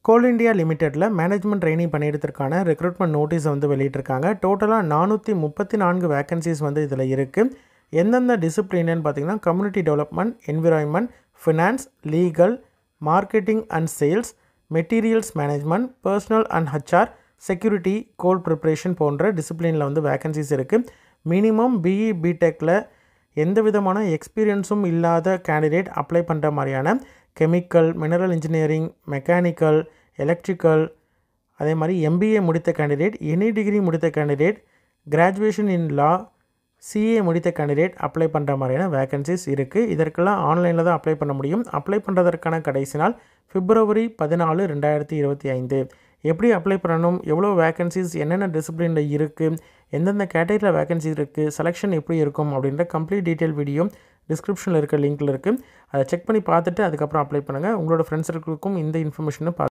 கோல் India லிமிடெட்டில் management training பணியிடத்திற்கான recruitment நோட்டீஸை வந்து வெளியிட்டிருக்காங்க. டோட்டலாக 434 வேகன்சிஸ் வந்து இதில் இருக்குது. எந்தெந்த டிசிப்ளின்னு பார்த்தீங்கன்னா community development, environment, finance, legal, marketing and sales, materials management, personal and HR, security, goal preparation போன்ற டிசிப்ளினில் வந்து வேகன்சிஸ் இருக்குது. மினிமம் பிஇ பிடெக்கில் எந்த விதமான எக்ஸ்பீரியன்ஸும் இல்லாத கேண்டிடேட் அப்ளை பண்ணுற மாதிரியான chemical, mineral engineering, mechanical, electrical, அதே மாதிரி எம்பிஏ முடித்த கேண்டிடேட், எனி டிகிரி முடித்த கேண்டிடேட், கிராஜுவேஷன் இன் லா, சிஏ முடித்த கேண்டிடேட் அப்ளை பண்ணுற மாதிரியான வேகன்சிஸ் இருக்குது. இதற்கெல்லாம் ஆன்லைனில் தான் அப்ளை பண்ண முடியும். அப்ளை பண்ணுறதற்கான கடைசி நாள் February 14, 2025. எப்படி அப்ளை பண்ணணும், எவ்வளோ வேகன்சிஸ், என்னென்ன டிசிப்ளினில் இருக்குது, எந்தெந்த கேட்டகரியில் வேகன்சி இருக்குது, செலெக்ஷன் எப்படி இருக்கும் அப்படின்ற கம்ப்ளீட் டீட்டெயில் வீடியோ டிஸ்கிரிப்ஷனில் இருக்க லிங்க்கில் இருக்குது. அதை செக் பண்ணி பார்த்துட்டு அதுக்கப்புறம் அப்ளை பண்ணுங்கள். உங்களோட ஃப்ரெண்ட்ஸ் சர்க்கிளுக்கும் இந்த இன்ஃபர்மேஷனை